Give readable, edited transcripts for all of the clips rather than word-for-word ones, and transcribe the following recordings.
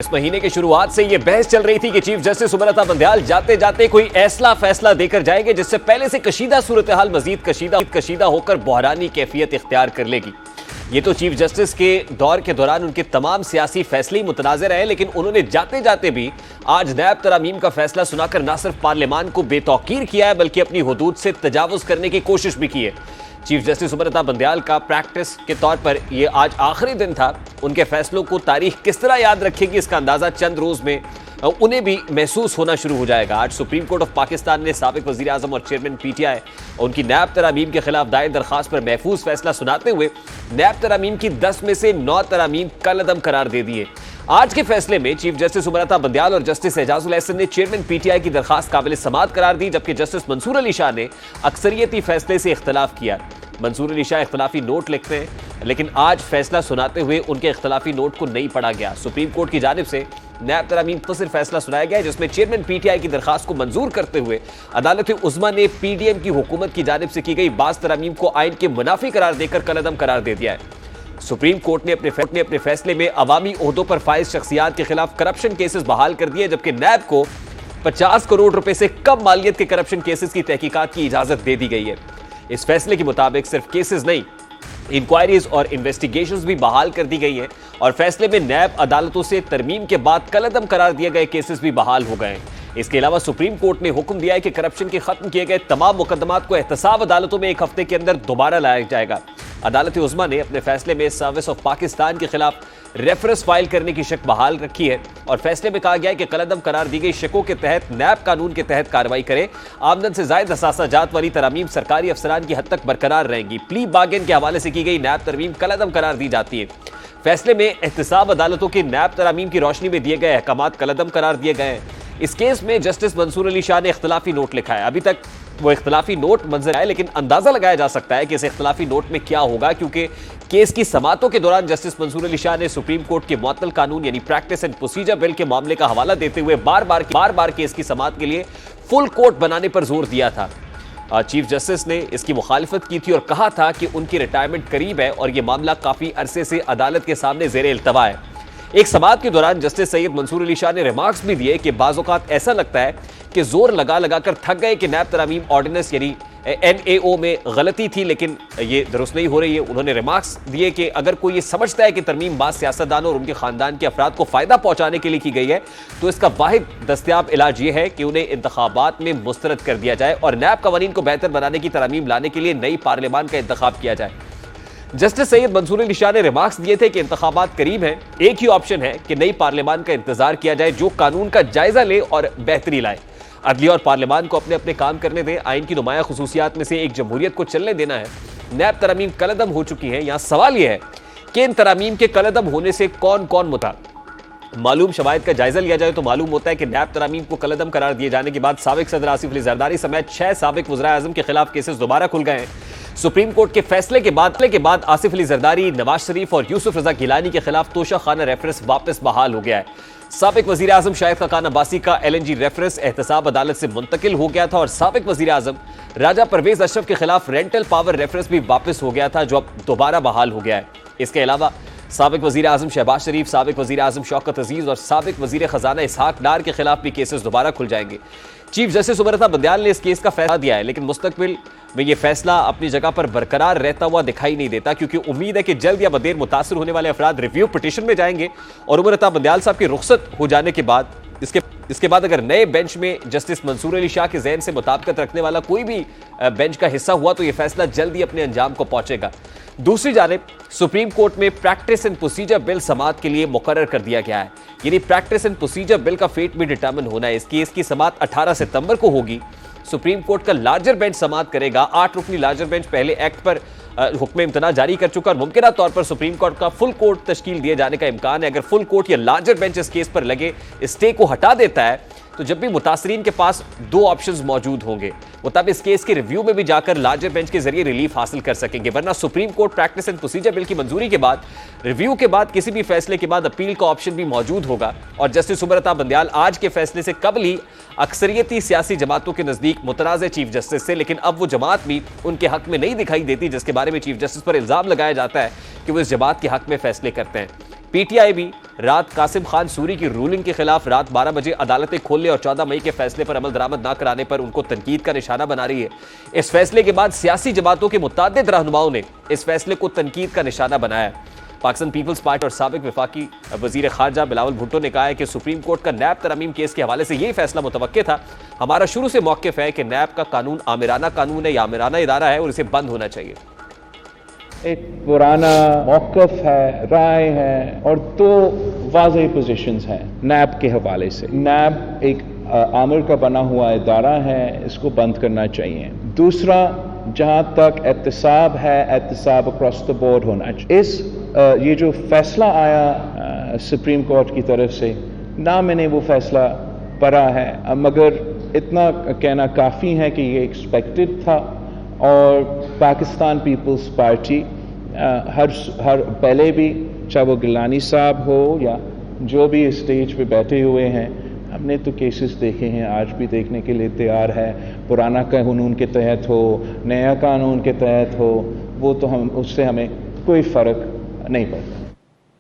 इस महीने की शुरुआत से यह बहस चल रही थी कि चीफ जस्टिस सुब्रता बंदयाल जाते जाते कोई ऐसा फैसला देकर जाएंगे जिससे पहले से कशीदा सूरत हाल मजीद कशीदा होकर बहरानी कैफियत इख्तियार कर लेगी। ये तो चीफ जस्टिस के दौर के दौरान उनके तमाम सियासी फैसले मुतनाज़िर रहे, लेकिन उन्होंने जाते जाते भी आज नैब तरामीम का फैसला सुनाकर न सिर्फ पार्लियामान को बेतौकीर किया है बल्कि अपनी हुदूद से तजावुज करने की कोशिश भी की है। चीफ जस्टिस सुब्रता बंदयाल का प्रैक्टिस के तौर पर यह आज आखिरी दिन था। उनके फैसलों को तारीख किस तरह याद रखेगी इसका अंदाजा चंद रोज में उन्हें भी महसूस होना शुरू हो जाएगा। आज सुप्रीम कोर्ट ऑफ पाकिस्तान ने साबिक वजीर आजम और चेयरमैन पीटीआई उनकी नैब तरामीम के खिलाफ दायर दरखास्त पर महफूज फैसला सुनाते हुए नैब तरामीम की 10 में से 9 तरामीम कलअदम करार दे दिए। आज के फैसले में चीफ जस्टिस सुब्रता बंदयाल और जस्टिस एजाजुल एहसन ने चेयरमैन पीटीआई की दरखास्त काबिल समाअत करार दी, जबकि जस्टिस मंसूर अली शाह ने अक्सरियती फैसले से इख्तलाफ किया। मंसूर अली शाह इख्तलाफी नोट लिखते हैं, लेकिन आज फैसला सुनाते हुए उनके इख्तलाफी नोट को नहीं पढ़ा गया। सुप्रीम कोर्ट की जानिब से नैब तरामीम पर सिर्फ फैसला सुनाया गया जिसमें चेयरमैन पीटीआई की दरखास्त को मंजूर करते हुए अदालत उज़्मा ने पीडीएम की हुकूमत की जानिब से की गई बाज़ तरामीम को आइन के मुनाफी करार देकर कलअदम करार दे दिया है। सुप्रीम कोर्ट ने अपने फैसले में अवामी ओहदों पर फाइज शख्सियात के खिलाफ करप्शन केसेस बहाल कर दिए, जबकि नैब को 50 करोड़ रुपए से कम मालियत के करप्शन केसेस की तहकीकात की इजाजत दे दी गई है। इस फैसले के मुताबिक सिर्फ केसेस नहीं, इंक्वायरीज और इन्वेस्टिगेशंस भी बहाल कर दी गई हैं और फैसले में नैब अदालतों से तरमीम के बाद कलअदम करार दिए गए केसेस भी बहाल हो गए हैं। इसके अलावा सुप्रीम कोर्ट ने हुक्म दिया है कि करप्शन के खत्म किए गए तमाम मुकदमात को एहतसाब अदालतों में 1 हफ्ते के अंदर दोबारा लाया जाएगा। अदालत उज़्मा ने अपने फैसले में सर्विस ऑफ पाकिस्तान के खिलाफ रेफरेंस फाइल करने की शक बहाल रखी है और फैसले में कहा गया है कि कलअदम करार दी गई शकों के तहत नैब कानून के तहत कार्रवाई करे। आमदन से जायद असासा जात वाली तरामीम सरकारी अफसरान की हद तक बरकरार रहेंगी। प्ली बार्गेन के हवाले से की गई नैब तरमीम कलअदम करार दी जाती है। फैसले में एहतसाब अदालतों की नैब तरामीम की रोशनी में दिए गए अहकामात कलअदम करार दिए गए हैं। इस केस में जस्टिस मंसूर अली शाह ने इख्तलाफी नोट लिखा है। अभी तक वो इख्तलाफी नोट मंजर आए, लेकिन अंदाजा लगाया जा सकता है कि इस इख्तलाफी नोट में क्या होगा, क्योंकि केस की समातों के दौरान जस्टिस मंसूर अली शाह ने सुप्रीम कोर्ट के मुअत्तल कानून यानी प्रैक्टिस एंड प्रोसीजर बिल के मामले का हवाला देते हुए बार बार केस की समात के लिए फुल कोर्ट बनाने पर जोर दिया था। चीफ जस्टिस ने इसकी मुखालिफत की थी और कहा था कि उनकी रिटायरमेंट करीब है और यह मामला काफी अरसे से अदालत के सामने जेर इल्तवा है। एक समाअत के दौरान जस्टिस सैयद मंसूर अली शाह ने रिमार्क्स भी दिए कि बाज़ औक़ात ऐसा लगता है कि जोर लगा कर थक गए कि नैब तरामीम ऑर्डिनेंस यानी NAO में गलती थी, लेकिन ये दुरुस्त नहीं हो रही है। उन्होंने रिमार्क्स दिए कि अगर कोई ये समझता है कि तरमीम बाज़ सियासतदानों और उनके खानदान के अफराद को फ़ायदा पहुंचाने के लिए की गई है तो इसका वाहिद दस्तयाब इलाज ये है कि उन्हें इंतखाबात में मुस्तरद कर दिया जाए और नैब कवानीन को बेहतर बनाने की तरमीम लाने के लिए नई पार्लियामान का इंतखाब किया जाए। जस्टिस सैयद मंसूर अली शाह ने रिमार्क्स दिए थे कि इंतखाबात करीब हैं, एक ही ऑप्शन है कि नई पार्लियामान का इंतजार किया जाए जो कानून का जायजा ले और बेहतरी लाए। अदलिया और पार्लियामान को अपने अपने काम करने दें। आइन की नुमाया खुसूसियात में से एक जमहूरियत को चलने देना है। नैब तरामीम कलअदम हो चुकी हैं। यहां सवाल यह है कि इन तरामीम के कलअदम होने से कौन कौन मुताल्लिक़। मालूम शवाहिद का जायजा लिया जाए तो मालूम होता है कि नैब तरामीम को कलअदम करार दिए जाने के बाद साबिक सदर आसिफ अली जरदारी समेत 6 साबिक वज़ीर आज़म के खिलाफ केसेस दोबारा खुल गए हैं। सुप्रीम कोर्ट के फैसले के बाद आसिफ अली जरदारी, नवाज शरीफ और यूसुफ रजा गिलानी के खिलाफ तोशा खाना रेफरेंस वापस बहाल हो गया है। साबिक वजीर आजम शाहिद खाकान अब्बासी का LNG रेफरेंस एहतसाब अदालत से मुंतकिल हो गया था और साबिक वजीर आजम राजा परवेज अशरफ के खिलाफ रेंटल पावर रेफरेंस भी वापस हो गया था, जो अब दोबारा बहाल हो गया है। इसके अलावा साबिक वजीर आजम शहबाज शरीफ, साबिक वजीर आजम शौकत अजीज और साबिक वजीर खजाना इसहाक डार के खिलाफ भी केसेस दोबारा खुल जाएंगे। चीफ जस्टिस सुब्रता बंदयाल ने इस केस का फैसला दिया है, लेकिन मुस्तकबिल में यह फैसला अपनी जगह पर बरकरार रहता हुआ दिखाई नहीं देता, क्योंकि उम्मीद है कि जल्द या बदेर मुतासर होने वाले अफराद रिव्यू पिटीशन में जाएंगे और सुब्रता बंदयाल साहब की रुखसत हो जाने के बाद इसके बाद अगर नए बेंच में जस्टिस मंसूर अली शाह के ज़हन से मुताबिकत रखने वाला कोई भी बेंच का हिस्सा हुआ तो यह फैसला जल्द ही अपने अंजाम को पहुंचेगा। दूसरी जानिब सुप्रीम कोर्ट में प्रैक्टिस एंड प्रोसीजर बिल समाअत के लिए मुकर्रर कर दिया गया है, यानी प्रैक्टिस एंड प्रोसीजर बिल का फेट भी डिटर्मिन होना है। इस केस की समाअत 18 सितंबर को होगी। सुप्रीम कोर्ट का लार्जर बेंच समाअत करेगा। 8 रुकनी लार्जर बेंच पहले एक्ट पर हुक्म इम्तना जारी कर चुका और मुमकिना तौर पर सुप्रीम कोर्ट का फुल कोर्ट तश्कील दिए जाने का इम्कान है। अगर फुल कोर्ट या लार्जर बेंच इस केस पर लगे स्टे को हटा देता है तो जब भी मुतासरीन के पास 2 ऑप्शंस मौजूद होंगे वो तब इस केस के रिव्यू में भी जाकर लार्जर बेंच के जरिए रिलीफ हासिल कर सकेंगे, वरना supreme court practice and procedure bill की मंजूरी के बाद रिव्यू के बाद किसी भी फैसले के बाद अपील का ऑप्शन भी मौजूद होगा। और जस्टिस सुब्रता बंदयाल आज के फैसले से कबल ही अक्सरियती सियासी जमातों के नजदीक मुतनाज़ चीफ जस्टिस से, लेकिन अब वो जमात भी उनके हक में नहीं दिखाई देती जिसके बारे में चीफ जस्टिस पर इल्जाम लगाया जाता है कि वो इस जमात के हक में फैसले करते हैं। पीटीआई भी रात कासिम खान सूरी की रूलिंग के खिलाफ रात 12 बजे अदालतें खोलने और 14 मई के फैसले पर अमल दरामद न कराने पर उनको तनकीद का निशाना बना रही है। इस फैसले के बाद सियासी जमातों के मुताद्दिद रहनुमाओं ने इस फैसले को तनकीद का निशाना बनाया। पाकिस्तान पीपल्स पार्टी और साबिक वफाकी वजीर खारजा बिलावल भुट्टो ने कहा है कि सुप्रीम कोर्ट का नैब तरमीम केस के हवाले से यही फैसला मुतवक्के था। हमारा शुरू से मौक़िफ़ है कि नैब का कानून आमिराना कानून है या आमिराना इदारा है और इसे बंद होना चाहिए। एक पुराना मौक़िफ़ है, राय है और दो वाज़ेह पोजीशंस हैं नैब के हवाले से। नैब एक आमिर का बना हुआ इदारा है, इसको बंद करना चाहिए। दूसरा, जहाँ तक एहतसाब है, एहतसाब अक्रॉस द बोर्ड होना चाहिए। ये जो फैसला आया सुप्रीम कोर्ट की तरफ से, ना मैंने वो फैसला पढ़ा है, मगर इतना कहना काफ़ी है कि ये एक्सपेक्टेड था और पाकिस्तान पीपल्स पार्टी हर पहले भी, चाहे वो गिलानी साहब हो या जो भी स्टेज पे बैठे हुए हैं, हमने तो केसेस देखे हैं, आज भी देखने के लिए तैयार है। पुराना कानून के तहत हो, नया कानून के तहत हो, वो तो उससे हमें कोई फ़र्क नहीं पड़ता।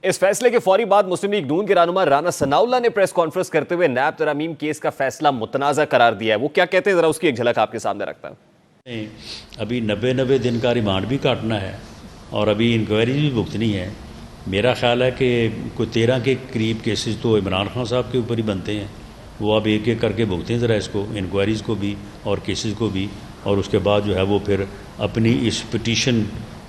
इस फैसले के फौरी बाद मुस्लिम लीग नून के रहनुमा राना सनाउल्लाह ने प्रेस कॉन्फ्रेंस करते हुए नैब तरामीम केस का फैसला मुतनाज़ा करार दिया है। वो क्या कहते हैं, जरा उसकी एक झलक आपके सामने रखता है। अभी 90 दिन का रिमांड भी काटना है और अभी इंक्वायरी भी भुगतनी है। मेरा ख्याल है कि कोई 13 के करीब केसेस तो इमरान खान साहब के ऊपर ही बनते हैं। वो अब एक एक करके भुगतें ज़रा इसको, इंक्वायरीज़ को भी और केसेस को भी, और उसके बाद जो है वो फिर अपनी इस पिटीशन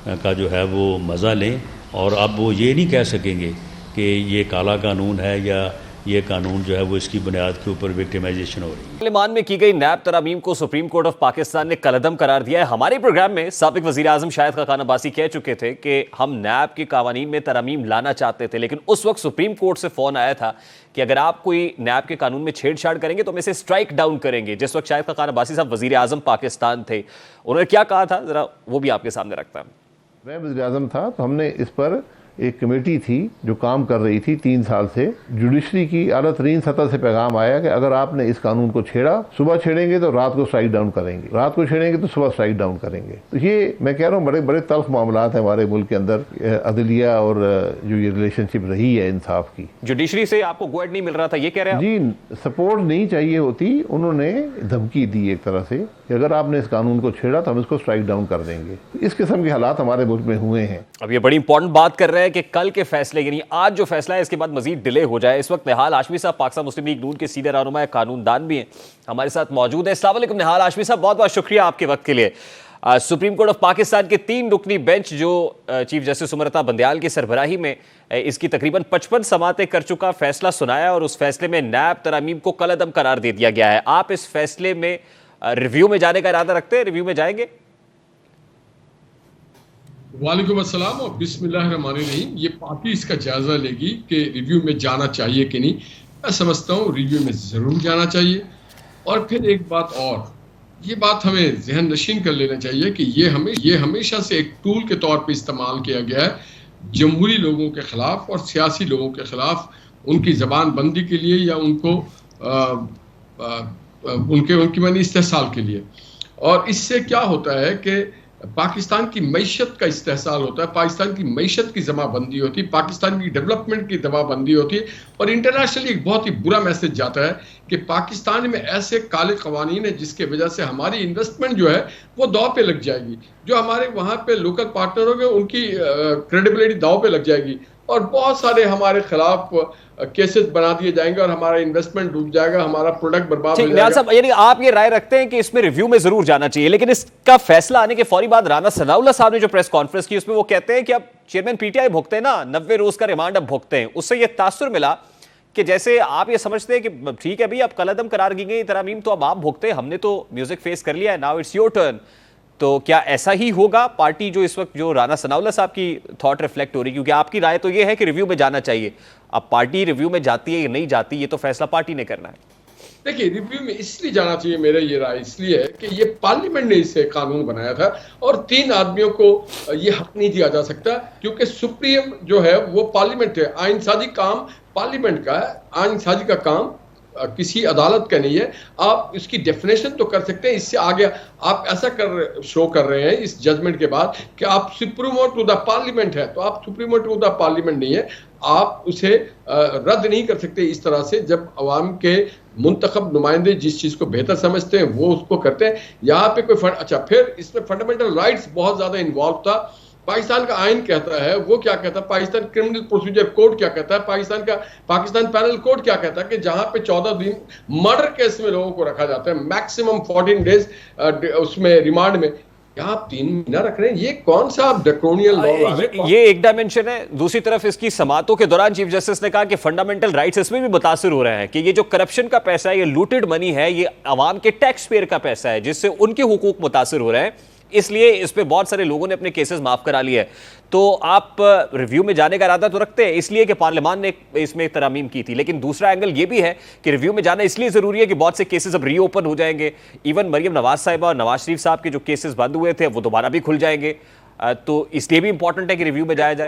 का जो है वो मज़ा लें। और अब वो ये नहीं कह सकेंगे कि ये काला कानून है या ये कानून जो है वो इसकी बुनियाद के ऊपर विक्टिमाइजेशन हो रही है। पार्लियामेंट में की गई नैब तरामीम को सुप्रीम कोर्ट ऑफ पाकिस्तान ने कलअदम करार दिया है। हमारे प्रोग्राम में साबिक वजीर आजम शाहिद खाकान अब्बासी कह चुके थे कि हम नैब के कानून में तरामीम लाना चाहते थे, लेकिन उस वक्त सुप्रीम कोर्ट से फोन आया था कि अगर आप कोई नैब के कानून में छेड़छाड़ करेंगे तो हम इसे स्ट्राइक डाउन करेंगे। जिस वक्त शाहिद खाकान अब्बासी साहब वजीर आजम पाकिस्तान थे, उन्होंने क्या कहा था, जरा वो भी आपके सामने रखता है। मैं वज़ीर आज़म था तो हमने इस पर एक कमेटी थी जो काम कर रही थी 3 साल से। जुडिशरी की आला तरीन सतह से पैगाम आया कि अगर आपने इस कानून को छेड़ा, सुबह छेड़ेंगे तो रात को स्ट्राइक डाउन करेंगे, रात को छेड़ेंगे तो सुबह स्ट्राइक डाउन करेंगे। तो ये मैं कह रहा हूँ बड़े बड़े तल्ख मामलात हैं हमारे मुल्क के अंदर। अदलिया और जो ये रिलेशनशिप रही है इंसाफ की, जुडिशरी से आपको गोएड नहीं मिल रहा था, ये कह रहे हैं जी, सपोर्ट नहीं चाहिए होती। उन्होंने धमकी दी एक तरह से कि अगर आपने इस कानून को छेड़ा तो हम इसको स्ट्राइक डाउन कर देंगे। इस किस्म के हालात हमारे मुल्क में हुए हैं। अब ये बड़ी इंपॉर्टेंट बात कर रहे हैं कि कल के फैसले यानी आज जो फैसला है इसके बाद मजीद डिले हो जाए। इस वक्त निहाल हाशमी साहब पाकिस्तान मुस्लिम लीग नून के सीनियर रहनुमा कानूनदान भी हैं, हमारे साथ मौजूद है। अस्सलाम वालेकुम निहाल हाशमी साहब, बहुत बहुत शुक्रिया आपके वक्त के लिए। सुप्रीम कोर्ट ऑफ पाकिस्तान के 3 रुकनी बेंच जो चीफ जस्टिस उमरता बंदयाल की सरबराही में इसकी तकरीबन 55 समातें कर चुका फैसला सुनाया और उस फैसले में नैब तरामीम को कलअदम करार दे दिया गया है। आप इस फैसले में रिव्यू में जाने का इरादा रखते हैं, रिव्यू में जाएंगे? वालेकुम अस्सलाम और बिस्मिल्लाहिर्रहमानिर्रहीम। ये पार्टी इसका जायजा लेगी कि रिव्यू में जाना चाहिए कि नहीं। मैं समझता हूँ रिव्यू में जरूर जाना चाहिए। और फिर एक बात और, ये बात हमें जहन नशीन कर लेना चाहिए कि ये हमेशा से एक टूल के तौर पे इस्तेमाल किया गया है जमहूरी लोगों के खिलाफ और सियासी लोगों के खिलाफ, उनकी जबान बंदी के लिए या उनको उनकी मानी इस्तेहसाल के लिए। और इससे क्या होता है कि पाकिस्तान की मईशत का इस्तेहसाल होता है, पाकिस्तान की मईशत की जमाबंदी होती है, पाकिस्तान की डेवलपमेंट की जमाबंदी होती है। और इंटरनेशनली एक बहुत ही बुरा मैसेज जाता है कि पाकिस्तान में ऐसे काले कवानीन है जिसके वजह से हमारी इन्वेस्टमेंट जो है वो दाव पे लग जाएगी, जो हमारे वहाँ पे लोकल पार्टनर होंगे उनकी क्रेडिबिलिटी दाव पे लग जाएगी और बहुत सारे हमारे खिलाफ केसेस बना दिए जाएंगे और हमारा इन्वेस्टमेंट डूब जाएगा, हमारा प्रोडक्ट बर्बाद हो जाएगा। साहब, यानी आप ये राय रखते हैं कि इसमें रिव्यू में जरूर जाना चाहिए, लेकिन इसका फैसला आने के फौरी बाद राना सनाउल्लाह साहब ने जो प्रेस कॉन्फ्रेंस की उसमें वो कहते हैं कि अब चेयरमैन पीटीआई भुगते हैं ना, 90 रोज का रिमांड अब भुगते हैं। उससे यह तासुर मिला कि जैसे आप ये समझते हैं कि ठीक है भाई अब कलअदम करार की गई तरामीम तो अब आप भुगते हैं, हमने तो म्यूजिक फेस कर लिया है, नाउ इट्स योर टर्न। तो क्या ऐसा ही होगा? पार्टी जो इस वक्त जो राना सनाउल्लाह साहब की थॉट रिफ्लेक्ट हो रही है, क्योंकि आपकी राय तो ये है कि रिव्यू में जाना चाहिए। अब पार्टी रिव्यू में जाती है या नहीं जाती, ये तो फैसला पार्टी ने करना है। देखिए, रिव्यू में इसलिए जाना चाहिए, मेरा ये राय इसलिए है कि ये पार्लियामेंट ने इसे कानून बनाया था और 3 आदमियों को ये हक नहीं दिया जा सकता, क्योंकि सुप्रीम जो है वो पार्लियामेंट है। आइनसाजी काम पार्लियामेंट का है, आइनसाजी का काम किसी अदालत का नहीं है। आप इसकी डेफिनेशन तो कर सकते हैं, इससे आगे आप ऐसा शो कर रहे हैं इस जजमेंट के बाद कि आप सुप्रीमो टू द पार्लियामेंट है, तो आप सुप्रीमो टू द पार्लियामेंट नहीं है, आप उसे रद्द नहीं कर सकते इस तरह से। जब अवाम के मुंतखब नुमाइंदे जिस चीज़ को बेहतर समझते हैं वो उसको करते हैं। यहाँ पे कोई अच्छा, फिर इसमें फंडामेंटल राइट्स बहुत ज़्यादा इन्वॉल्व था। पाकिस्तान का आइन कहता है, वो क्या कहता है, पाकिस्तान क्रिमिनल प्रोसीजर कोड क्या कहता है, पाकिस्तान पैनल कोड क्या कहता है कि जहां पे 14 दिन मर्डर केस में लोगों को रखा जाता है, मैक्सिमम 14 डेज उसमें रिमांड में, यहाँ आप 3 महीना रख रहे हैं। ये कौन सा ड्रैकोनियन लॉ ला रहे हैं? ये एक डायमेंशन है। दूसरी तरफ इसकी समातों के दौरान चीफ जस्टिस ने कहा कि फंडामेंटल राइट्स इसमें भी मुतासिर हो रहे हैं कि ये जो करप्शन का पैसा है, ये लूटेड मनी है, ये अवाम के टैक्स पेयर का पैसा है जिससे उनके हुकूक मुतासिर हो रहे हैं, इसलिए इस पे बहुत सारे लोगों ने अपने केसेस माफ करा लिए। तो आप रिव्यू में जाने का इरादा तो रखते हैं इसलिए कि पार्लियामान ने इसमें तरमीम की थी, लेकिन दूसरा एंगल ये भी है कि रिव्यू में जाना इसलिए जरूरी है कि बहुत से केसेस अब रीओपन हो जाएंगे। इवन मरियम नवाज साहिबा और नवाज शरीफ साहब के जो केसेस बंद हुए थे वो दोबारा भी खुल जाएंगे, तो इसलिए भी इंपॉर्टेंट है कि रिव्यू में जाया जाए।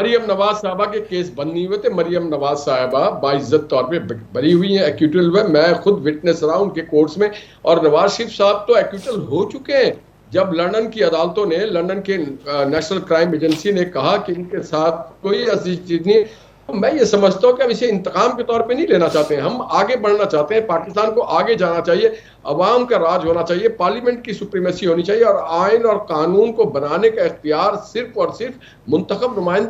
मरियम नवाज साहबा के केस बंद नहीं हुए थे। मरियम नवाज साहबा बाइज्जत तौर पे बरी हुई हैं, एक्यूटल हुए। मैं खुद विटनेस रहा उनके कोर्ट्स में, और नवाज शरीफ साहब तो एक्यूटल हो चुके हैं। जब लंदन की अदालतों ने, लंदन के नेशनल क्राइम एजेंसी ने कहा कि इनके साथ कोई ऐसी चीज नहीं, तो मैं ये समझता हूँ कि अब इसे इंतकाम के तौर पे नहीं लेना चाहते हैं, हम आगे बढ़ना चाहते हैं। पाकिस्तान को आगे जाना चाहिए, अवाम का राज होना चाहिए, पार्लियामेंट की सुप्रीमेसी होनी चाहिए, और आइन और कानून को बनाने का इख्तियार सिर्फ और सिर्फ मुंतखब नुमाइंदे